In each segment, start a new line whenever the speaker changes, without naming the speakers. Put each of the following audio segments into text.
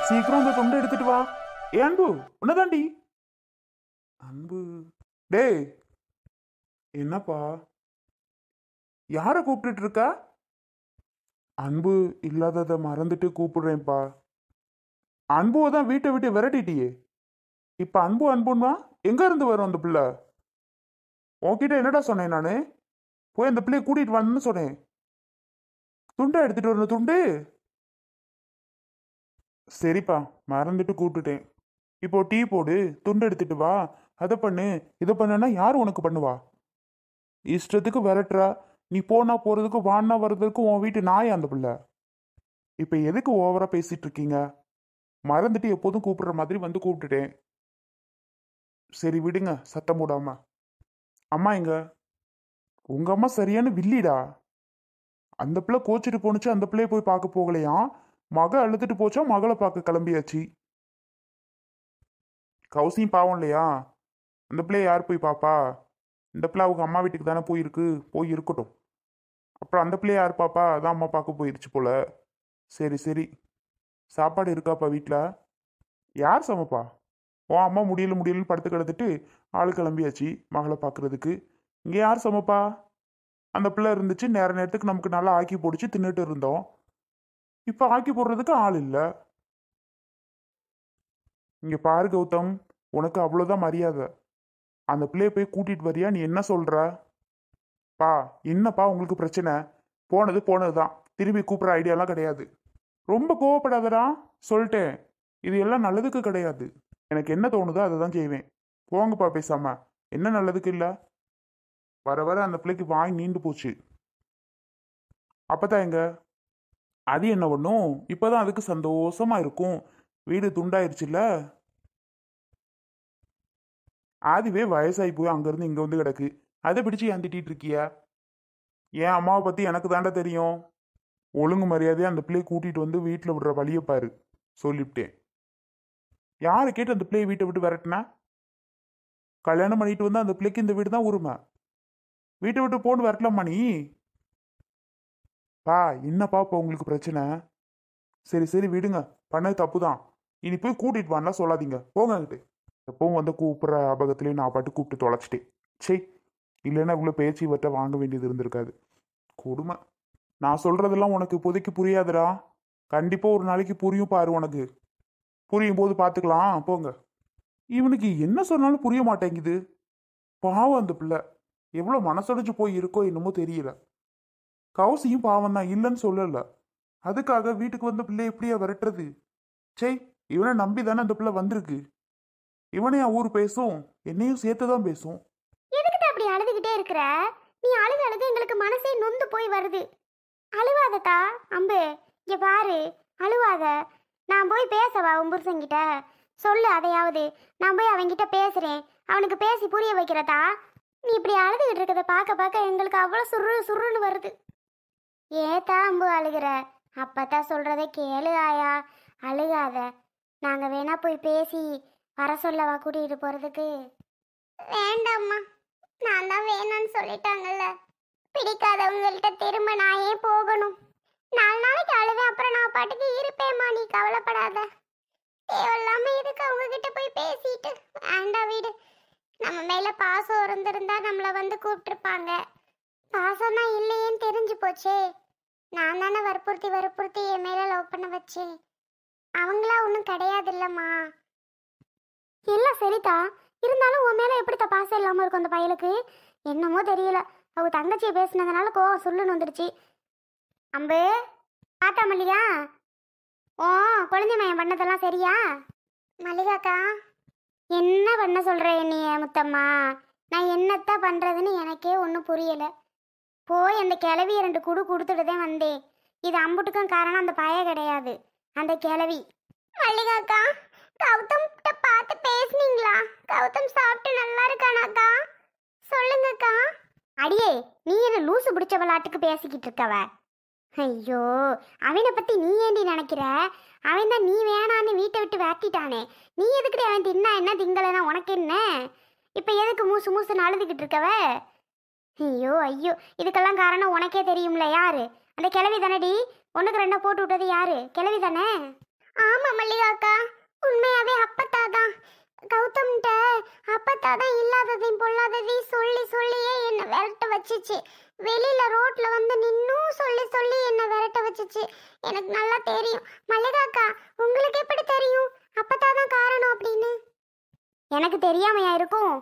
சீக்கிரம் இந்த துண்டை எடுத்துட்டு வா. ஏ அன்பு, உன்னதாண்டி. அன்பு, டேய், என்னப்பா யார கூப்பிட்டுட்டு இருக்க? அன்பு இல்லாததை மறந்துட்டு கூப்பிடுறேன்ப்பா. அன்புவை தான் வீட்டை விட்டு விரட்டிட்டியே. இப்ப அன்பு அன்புன்னா எங்க இருந்து வரும் அந்த பிள்ளை? உன்கிட்ட என்னடா சொன்னேன் நானு? போய் அந்த பிள்ளைய கூட்டிட்டு வான்னு சொன்னேன். துண்டை எடுத்துட்டு வரணும், துண்டு. சரிப்பா, மறந்துட்டு கூப்பிட்டுட்டேன். இப்போ டீ போடு, துண்டு எடுத்துட்டு வா, அதை பண்ணு, இதை பண்ணுன்னா யார் உனக்கு பண்ணுவா? இஷ்டத்துக்கு விரட்டுறா. நீ போனா போறதுக்கு வான்னா வர்றதுக்கு உன் வீட்டு நாய் அந்த பிள்ளை. இப்ப எதுக்கு ஓவரா பேசிட்டு இருக்கீங்க? மறந்துட்டு எப்போதும் கூப்பிடுற மாதிரி வந்து கூப்பிட்டுட்டேன். சரி விடுங்க, சத்தம் போடாம. அம்மா எங்க? உங்க அம்மா சரியான வில்லிடா. அந்த பிள்ளை கோச்சிட்டு போனுச்சு, அந்த பிள்ளைய போய் பார்க்க போகலையாம். மக அழுதுட்டு போச்சா, மகளை பார்க்க கிளம்பியாச்சு. கௌசியும் பாவம் இல்லையா? அந்த பிள்ளைய யார் போய் பாப்பா? இந்த பிள்ளை அவங்க அம்மா வீட்டுக்கு தானே போயிருக்கு, போய் இருக்கட்டும். அப்புறம் அந்த பிள்ளைய யார் பாப்பா? அதான் அம்மா பார்க்க போயிருச்சு போல. சரி சரி. சாப்பாடு இருக்காப்பா வீட்டில்? யார் சமைப்பா? உன் அம்மா முடியலன்னு படுத்து கிடந்துட்டு ஆளு கிளம்பியாச்சு மகளை பார்க்கறதுக்கு. இங்கே யார் சமைப்பா? அந்த பிள்ளை இருந்துச்சு, நேரத்துக்கு நமக்கு நல்லா ஆக்கி போடுச்சு, தின்னுட்டு இருந்தோம். இப்போ ஆக்கி போடுறதுக்கு ஆள் இல்லை. இங்கே பாரு கௌதம், உனக்கு அவ்வளோதான் மரியாதை. அந்த பிள்ளைய போய் கூட்டிட்டு வரியா? நீ என்ன சொல்ற? பா, என்னப்பா உங்களுக்கு பிரச்சனை? போனது போனதுதான், திரும்பி கூப்பிட்ற ஐடியாலாம் கிடையாது. ரொம்ப கோவப்படாதடா, சொல்லிட்டேன். இது எல்லாம் நல்லதுக்கு கிடையாது. எனக்கு என்ன தோணுதோ அதை தான் செய்வேன். போங்கப்பா பேசாம. என்ன நல்லதுக்கு இல்லை? வர வர அந்த பிள்ளைக்கு வாய் நீண்டு போச்சு. அப்பதான் எங்க? அது என்ன பண்ணும்? இப்பதான் அதுக்கு சந்தோஷமா இருக்கும். வீடு துண்டாயிருச்சுல்ல. அதுவே வயசாகி போய் அங்கேருந்து இங்கே வந்து கிடக்கு. அதை பிடிச்சு ஏன் திட்டிட்டு இருக்கியா? என் அம்மாவை பற்றி எனக்கு தாண்டா தெரியும். ஒழுங்கு மரியாதையாக அந்த பிள்ளையை கூட்டிகிட்டு வந்து வீட்டில் விடுற வழியை பாரு, சொல்லிவிட்டேன். யாரை கேட்டு அந்த பிள்ளையை வீட்டை விட்டு விரட்டினா? கல்யாணம் பண்ணிட்டு வந்து அந்த பிள்ளைக்கு இந்த வீடு தான் உரிமை. வீட்டை விட்டு போன்னு விரட்டலாமா நீ? பா, என்னப்பா இப்போ உங்களுக்கு பிரச்சனை? சரி சரி விடுங்க, பண்ணது தப்பு தான். இனி போய் கூட்டிட்டு வான்லாம் சொல்லாதீங்க, போங்க அங்கிட்டு. எப்பவும் வந்து கூப்பிட்ற ஆபகத்திலேயே நான் பாட்டு கூப்பிட்டு தொலைச்சிட்டேன். சரி, இல்லைன்னா இவ்வளோ பேச்சு இவற்றை வாங்க வேண்டியது இருந்திருக்காது. கொடுமை. நான் சொல்றதெல்லாம் உனக்கு இப்போதைக்கு புரியாதுடா. கண்டிப்பா ஒரு நாளைக்கு புரியும் பாரு உனக்கு. புரியும் போது பார்த்துக்கலாம், போங்க. இவனுக்கு என்ன சொன்னாலும் புரிய மாட்டேங்குது. பாவம் அந்த பிள்ளை எவ்வளோ மனசடைஞ்சு போய் இருக்கோ என்னமோ தெரியல. கௌசியும் பாவம் தான், இல்லைன்னு சொல்லல. அதுக்காக வீட்டுக்கு வந்த பிள்ளை எப்படியா விரட்டுறது? சே, இவனை நம்பி தானே அந்த பிள்ளை வந்திருக்கு. இவனையா ஊர் பேசும், என்னையும் சேர்த்து தான் பேசும்.
எதுக்கிட்ட அப்படி அழுதுகிட்டே இருக்கிற? நீ அழுது அழுது எங்களுக்கு மனசே நொந்து போய் வருது. அழுவாதத்தா அம்பு, இங்க பாரு, அழுவாத. நான் போய் பேசவா உன் புருஷன்கிட்ட? சொல்லு அதையாவது. நான் போய் அவன்கிட்ட பேசுறேன், அவனுக்கு பேசி புரிய வைக்கிறதா? நீ இப்படி அழுதுகிட்டு இருக்கத பார்க்க பார்க்க எங்களுக்கு அவ்வளோ சுருன்னு வருது. ஏத்தா அம்பு அழுகிற? அப்பத்தான் சொல்றதை கேளு ஆயா, அழுகாத. நாங்க வேணா போய் பேசி வர சொல்லவா கூட்டிகிட்டு போறதுக்கு? வேண்டாம்மா, நான் தான் வேணான்னு சொல்லிட்டாங்கல்ல. பிடிக்காதவங்கள்ட்ட திரும்ப நான் ஏன் போகணும்? 4 நாளைக்கு அழுவேன், அப்புறம் நான் பாட்டுக்கு இருப்பேம்மா, நீ கவலைப்படாத. தேவையில்லாம இதுக்கு அவங்க கிட்ட போய் பேசிட்டு வேண்டாம் வீடு. நம்ம மேல பாசம் இருந்திருந்தா நம்மள வந்து கூப்பிட்டுருப்பாங்க. பாசம் தான் இல்லையேன்னு தெரிஞ்சு போச்சே. நான் தானே வற்புறுத்தி என் மேல லவ் பண்ண வச்சேன். அவங்களா ஒன்றும் கிடையாது இல்லம்மா. எல்லாம் சரிதா, இருந்தாலும் உன் மேல எப்படித்தா பாசம் இல்லாம இருக்கும் அந்த பயலுக்கு? என்னமோ தெரியல, அவங்க தங்கச்சியை பேசினதுனால கோவம் சொல்லுன்னு வந்துடுச்சு. அம்பு, பாத்தா மல்லிகா? ஓ, குழந்தை மயம் பண்ணதெல்லாம் சரியா? மல்லிகாக்கா, என்ன பண்ண சொல்ற என்னைய முத்தம்மா? நான் என்னத்தான் பண்றதுன்னு எனக்கே ஒன்றும் புரியல. போய் அந்த கிளவி 2 குடு கொடுத்துட்டுதான் வந்தேன். இது அம்புட்டுக்கும் காரணம் அந்த பய கிடையாது, அந்த கிளவி. மல்லிகாக்கா, கௌதம் கிட்ட பார்த்து பேசுனீங்களா? கௌதம் சாப்பிட்டு நல்லா இருக்கானாக்கா? சொல்லுங்கக்கா. அடியே, நீ என்ன லூசு பிடிச்ச விளாட்டுக்கு பேசிக்கிட்டு இருக்கவ? ஐயோ, அவனை பத்தி நீ ஏண்டி நினைக்கிற? அவன் தான் நீ வேணான்னு வீட்டை விட்டு விரட்டிட்டானே. நீ எதுக்குடி அவன் தின்னா என்ன திங்களனா உனக்கு என்ன? இப்ப எதுக்கு மூசு அழுதுகிட்டு இருக்கவ? ஐயோ ஐயோ, இதுக்கெல்லாம் காரணம் உனக்கே தெரியும்ல. யாரு? அந்த கிழவி தானடி. 1க்கு 2 போட்டு விட்டது யாரு? கிழவி தானே. ஆமா மல்லிகாக்கா, உண்மையாவே அப்பத்தா தான். கௌதம்கிட்ட அப்பத்தா தான் இல்லாததையும் பொல்லாததையும் சொல்லி சொல்லியே என்ன விரட்ட வச்சுச்சு. வெளியில ரோட்ல வந்து நின்னும் சொல்லி சொல்லி என்ன விரட்ட வச்சுச்சு. எனக்கு நல்லா தெரியும் மல்லிகாக்கா. உங்களுக்கு எப்படி தெரியும் அப்பத்தா தான் காரணம் அப்படின்னு? எனக்கு தெரியாமையா இருக்கும்?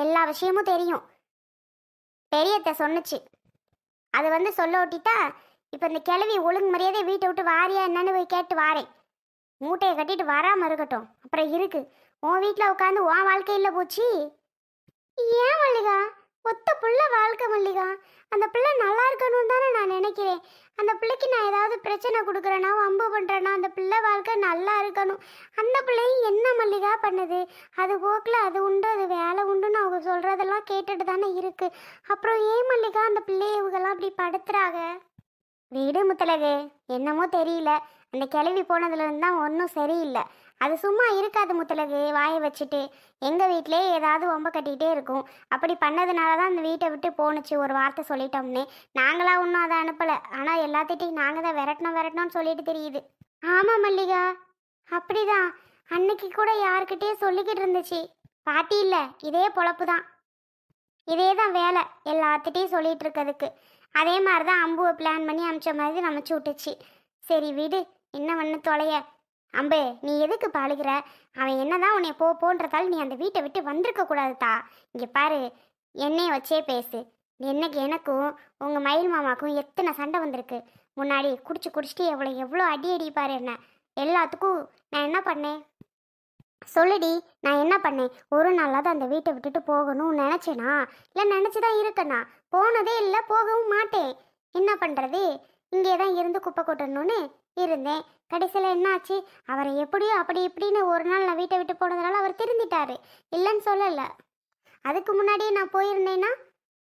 எல்லா விஷயமும் தெரியும். பெரியத்த சொன்னுச்சு. அது வந்து சொல்ல ஓட்டிட்டா. இப்போ இந்த கிழவி ஒழுங்கு மரியாதை வீட்டை விட்டு வாரியா என்னன்னு போய் கேட்டு வாரேன். மூட்டையை கட்டிட்டு வராமல் இருக்கட்டும். அப்புறம் இருக்கு உன் வீட்டில் உட்காந்து உன் வாழ்க்கையில் போச்சு. ஏன் மல்லிகா? ஒத்த புள்ள வாழ்க்கை மல்லிகா. அந்த பிள்ளை நல்லா இருக்கணும்னு தானே நான் நினைக்கிறேன். அந்த பிள்ளைக்கு நான் ஏதாவது பிரச்சனை கொடுக்குறேன்னா வம்பு பண்ணுறேன்னா அந்த பிள்ளை வாழ்க்கை நல்லா இருக்கணும். அந்த பிள்ளையும் என்ன மல்லிகா பண்ணுது? அது போக்கில் அது உண்டு, அது வேலை உண்டுன்னு அவங்க சொல்கிறதெல்லாம் கேட்டுட்டு தானே இருக்கு. அப்புறம் ஏன் மல்லிகா அந்த பிள்ளைய இவங்கெல்லாம் அப்படி படுத்துறாங்க? வீடு முத்தலகு என்னமோ தெரியல. அந்த கிளவி போனதுலேருந்து தான் ஒன்றும் சரியில்லை. அது சும்மா இருக்காது முத்தலகு, வாயை வச்சுட்டு எங்கள் வீட்டிலே ஏதாவது ஒம்ப கட்டிக்கிட்டே இருக்கும். அப்படி பண்ணதுனால தான் அந்த வீட்டை விட்டு போணுச்சு. ஒரு வார்த்தை சொல்லிட்டோம்னே. நாங்களாம் ஒன்றும் அதை அனுப்பலை. ஆனால் எல்லாத்திட்டையும் நாங்கள் தான் விரட்டணும்னு சொல்லிட்டு தெரியுது. ஆமாம் மல்லிகா, அப்படிதான். அன்னைக்கு கூட யாருக்கிட்டே சொல்லிக்கிட்டு இருந்துச்சு. பாட்டி இல்லை, இதே பொழப்பு தான், இதே தான் வேலை எல்லாத்திட்டையும் சொல்லிட்டு இருக்கிறதுக்கு. அதே மாதிரி தான் அம்புவை பிளான் பண்ணி அமிச்ச மாதிரி அமைச்சு விட்டுச்சு. சரி விடு, என்ன பண்ண தொலைய. அம்பு, நீ எதுக்கு பாழுகிற? அவன் என்னதான் உன்னை போன்றதால் நீ அந்த வீட்டை விட்டு வந்திருக்க கூடாதுதா. இங்கே பாரு, என்னைய வச்சே பேசு. என்னைக்கு எனக்கும் உங்கள் மயில் மாமாக்கும் எத்தனை சண்டை வந்திருக்கு. முன்னாடி குடிச்சிட்டு எவ்வளோ அடி அடிப்பாரு என்ன. எல்லாத்துக்கும் நான் என்ன பண்ணேன் சொல்லுடி? நான் என்ன பண்ணேன்? ஒரு நாளாவது அந்த வீட்டை விட்டுட்டு போகணும்னு நினச்சேனா? இல்லை நினச்சி தான் இருக்கேனா? போனதே இல்லை, போகவும் மாட்டேன். என்ன பண்ணுறது? இங்கே தான் இருந்து குப்பை கொட்டணும்னு இருந்தேன். கடைசியில் என்ன ஆச்சு? அவரை எப்படியோ அப்படி இப்படின்னு ஒரு நாள் நான் வீட்டை விட்டு போனதுனால அவர் திருந்திட்டாரு, இல்லைன்னு சொல்லலை. அதுக்கு முன்னாடியே நான் போயிருந்தேன்னா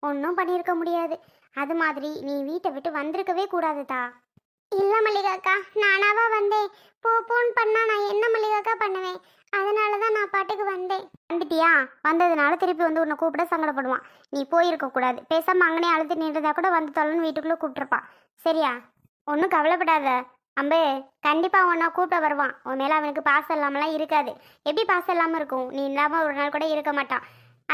ஒன்றும் பண்ணியிருக்க முடியாது. அது மாதிரி நீ வீட்டை விட்டு வந்திருக்கவே கூடாதுதா. இல்லை மல்லிகாக்கா, நானாவா வந்தேன்? போன்னு பண்ணா நான் என்ன மல்லிகாக்கா பண்ணுவேன்? அதனால தான் நான் பாட்டுக்கு வந்தேன். வந்துட்டியா? வந்ததுனால திருப்பி வந்து உன்னை கூப்பிட சங்கடப்படுவான். நீ போயிருக்க கூடாது. பேசாமல் அங்கனே அழுத்து நின்றதா கூட வந்து தொலைன்னு வீட்டுக்குள்ளே கூப்பிட்டுருப்பான். சரியா? ஒன்றும் கவலைப்படாத அம்பே. கண்டிப்பாக உன்னை கூப்பிட வருவான். உன் மேலே அவனுக்கு பாசம் இல்லாமலாம் இருக்காது. எப்படி பாசம் இல்லாமல் இருக்கும்? நீ இல்லாமல் ஒரு நாள் கூட இருக்க மாட்டான்.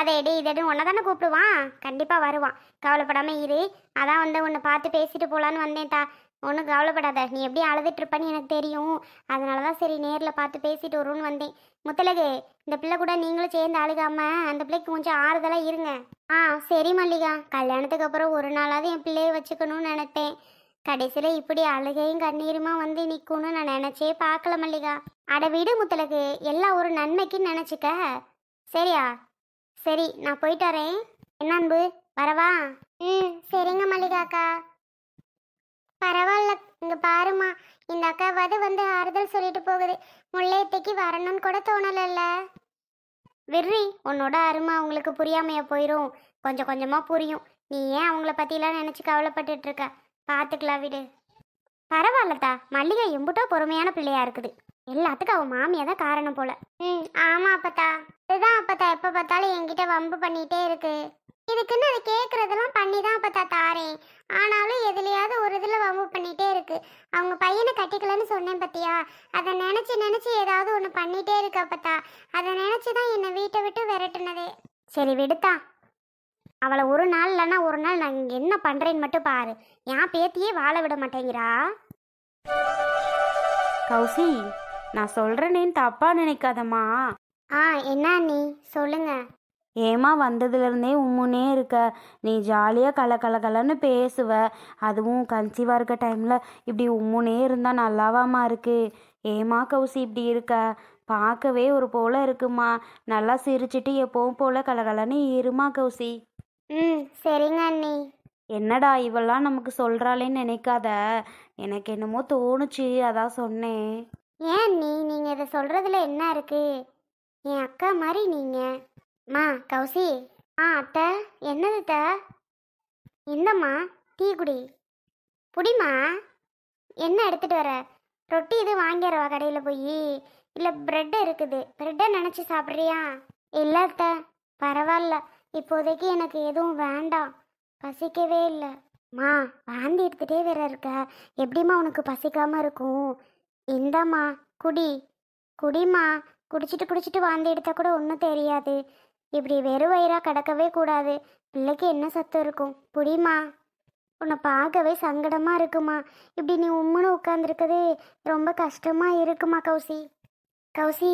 அதை எடு இதெடு உன்னை தானே கூப்பிடுவான். கண்டிப்பாக வருவான். கவலைப்படாமல் இரு. அதான் வந்து உன்னை பார்த்து பேசிட்டு போகலான்னு வந்தேன்டா. ஒன்றும் கவலைப்படாத. நீ எப்படி அழுதுட்டு இருப்பன்னு எனக்கு தெரியும். அதனால தான் சரி நேரில் பார்த்து பேசிட்டு வரும்னு வந்தேன். முத்தலகு, இந்த பிள்ளை கூட நீங்களும் சேர்ந்து அழுகாம அந்த பிள்ளைக்கு கொஞ்சம் ஆறுதலாக இருங்க. சரி மல்லிகா. கல்யாணத்துக்கு அப்புறம் ஒரு நாளாவது என் பிள்ளையை வச்சுக்கணும்னு நினைப்பேன். கடைசியில் இப்படி அழுகையும் கண்ணீருமா வந்து நிற்கணும்னு நான் நினச்சே பார்க்கல மல்லிகா. அட விடு முத்தலகு, எல்லாம் ஒரு நன்மைக்குன்னு நினச்சிக்க. சரியா? சரி, நான் போயிட்டு வரேன். என்ன அன்பு, வரவா? சரிங்க மல்லிகாக்கா. பரவாயில்ல. இங்க பாருமா, இந்த அக்காவாது வந்து ஆறுதல் சொல்லிட்டு போகுது. முல்லையத்தைக்கு வரணும்னு கூட தோணலைல்ல. வெர்ரி, உன்னோட அருமை அவங்களுக்கு புரியாமையா போயிடும். கொஞ்சம் கொஞ்சமாக புரியும். நீ ஏன் அவங்கள பற்றிலாம் நினச்சி கவலைப்பட்டுட்டு இருக்க? பார்த்துக்கலாம் விடு. பரவாயில்லத்தா, மல்லிகை எம்புட்டோ பொறுமையான பிள்ளையா இருக்குது. எல்லாத்துக்கும் அவன் மாமியா தான் காரணம் போல. ஆமாம் அப்பத்தா. இதுதான் அப்பத்தா எப்போ பார்த்தாலும் என்கிட்ட வம்பு பண்ணிகிட்டே இருக்கு. இதுக்குன்னு அதை கேட்குறதெல்லாம் பண்ணி தான் அப்பத்தா தாரேன். ஆனாலும் எதுலையாவது ஒரு இதில் வம்பு பண்ணிகிட்டே இருக்கு. அவங்க பையனை கட்டிக்கலன்னு சொன்னேன் பத்தியா? அதை நினச்சி ஏதாவது ஒன்று பண்ணிகிட்டே இருக்கு அப்பத்தா. அதை நினச்சி தான் என்னை வீட்டை விட்டு விரட்டுனதே. சரி விடுத்தா. அவளை ஒரு நாள் இல்லைன்னா ஒரு நாள் நான் இங்கே என்ன பண்ணுறேன்னு மட்டும் பாரு. என் பேத்தியே வாழ விட மாட்டேங்கிறா.
கௌசி, நான் சொல்கிறேனேன்னு தப்பாக நினைக்காதம்மா.
என்ன நீ சொல்லுங்க.
ஏமா வந்ததுலேருந்தே உம்முன்னே இருக்க. நீ ஜாலியாக கலன்னு பேசுவ. அதுவும் கன்சீவாக இருக்க டைமில் இப்படி உம்முன்னே இருந்தால் நல்லாவாம்மா இருக்கு. ஏமா கௌசி இப்படி இருக்க? பார்க்கவே ஒரு போல இருக்குமா. நல்லா சிரிச்சிட்டு எப்பவும் போல கலன்னு இருமா கௌசி.
சரிங்க அண்ணி.
என்னடா இவெல்லாம் நமக்கு சொல்கிறாளேன்னு நினைக்காத. எனக்கு என்னமோ தோணுச்சு, அதான் சொன்னேன்.
ஏன் நீங்கள் இதை சொல்கிறதுல என்ன இருக்கு? என் அக்கா மாதிரி நீங்கள். மா கௌசி. அத்தை. என்னது அத்தை? என்னம்மா? டீ குடி. புடிமா. என்ன எடுத்துகிட்டு வர? ரொட்டி இது வாங்கிடுவா கடையில் போய். இல்லை ப்ரெட்டு இருக்குது, ப்ரெட்டை நினச்சி சாப்பிட்றியா? இல்லை அத்தை, பரவாயில்ல. இப்போதைக்கு எனக்கு எதுவும் வேண்டாம், பசிக்கவே இல்லை. மா, வாந்தி எடுத்துகிட்டே வேற இருக்க, எப்படிம்மா உனக்கு பசிக்காமல் இருக்கும்? இந்தாம்மா குடி குடிமா. குடிச்சிட்டு வாந்தி எடுத்தா கூட ஒன்றும் தெரியாது. இப்படி வெறும் வயிறா கிடக்கவே கூடாது. பிள்ளைக்கு என்ன சத்தம் இருக்கும்? புடிமா. உன்னை பார்க்கவே சங்கடமா இருக்குமா. இப்படி நீ உம்முன்னு உட்காந்துருக்கது ரொம்ப கஷ்டமா இருக்குமா கௌசி. கௌசி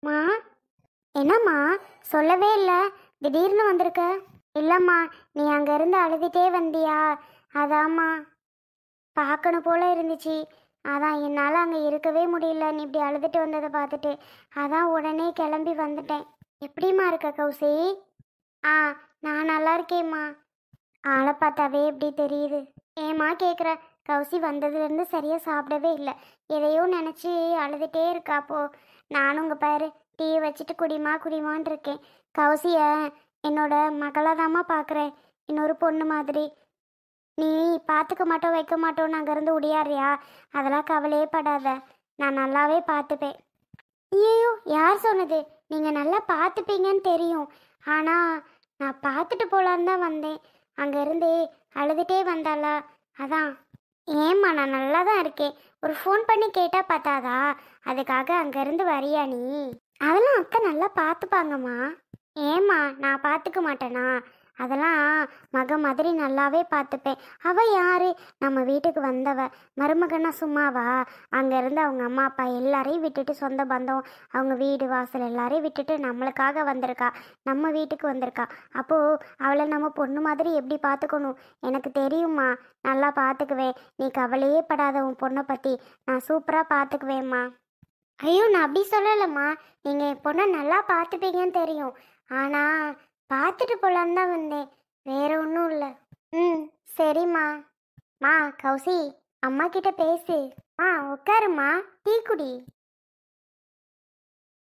மா. என்னம்மா சொல்லவே இல்லை, திடீர்னு வந்திருக்க? இல்லைம்மா, நீ அங்கேருந்து அழுதுகிட்டே வந்தியா, அதாம்மா பார்க்கணும் போல இருந்துச்சு. அதான் என்னால் அங்கே இருக்கவே முடியல, நீ இப்படி அழுதுட்டு வந்ததை பார்த்துட்டு. அதான் உடனே கிளம்பி வந்துட்டேன். எப்படிம்மா இருக்க கௌசி? ஆ, நான் நல்லா இருக்கேம்மா. ஆளை பார்த்தாவே எப்படி தெரியுது. ஏம்மா கேட்குற? கௌசி வந்ததுலேருந்து சரியாக சாப்பிடவே இல்லை. எதையோ நினச்சி அழுதுகிட்டே இருக்காப்போ. நானும் உங்கள் பாரு டீ வச்சுட்டு குடிமான்னு இருக்கேன். கௌசியை என்னோட மகளாக தாம்மா பார்க்குறேன், இன்னொரு பொண்ணு மாதிரி. நீ பார்த்துக்க மாட்டோம் வைக்க மாட்டோன்னு அங்கேருந்து உடையாறியா? அதெல்லாம் கவலையே படாத, நான் நல்லாவே பார்த்துப்பேன். ஐயோ, யார் சொன்னது? நீங்கள் நல்லா பார்த்துப்பீங்கன்னு தெரியும். ஆனால் நான் பார்த்துட்டு போகலான்னு தான் வந்தேன். அங்கேருந்து அழுதுகிட்டே வந்தாளா, அதான். ஏம்மா, நான் நல்லா தான் இருக்கேன். ஒரு ஃபோன் பண்ணி கேட்டால் பார்த்தாதா? அதுக்காக அங்கேருந்து வரியா நீ? அதெல்லாம் அத்தை நல்லா பார்த்துப்பாங்கம்மா. ஏம்மா, நான் பார்த்துக்க மாட்டேனா? அதெல்லாம் மக மாதிரி நல்லாவே பார்த்துப்பேன். அவள் யாரு? நம்ம வீட்டுக்கு வந்தவ. மருமகனா சும்மாவா? அங்கேருந்து அவங்க அம்மா அப்பா எல்லாரையும் விட்டுட்டு, சொந்த பந்தம், அவங்க வீடு வாசல் எல்லாரையும் விட்டுட்டு நம்மளுக்காக வந்திருக்கா. நம்ம வீட்டுக்கு வந்திருக்கா. அப்போது அவளை நம்ம பொண்ணு மாதிரி எப்படி பார்த்துக்கணும் எனக்கு தெரியுமா. நல்லா பார்த்துக்குவேன். நீ கவலையே படாத. உன் பொண்ணை பற்றி நான் சூப்பராக பார்த்துக்குவேம்மா. ஐயோ, நான் அப்படி சொல்லலைம்மா. நீங்கள் என் பொண்ணை நல்லா பார்த்துப்பீங்கன்னு தெரியும். ஆனால் பார்த்துட்டு போகலான்னு தான் வந்தேன், வேற ஒன்றும் இல்லை. ம், சரிம்மா. மா கௌசி, அம்மா கிட்ட பேசு. உட்காருமா, டீ குடி.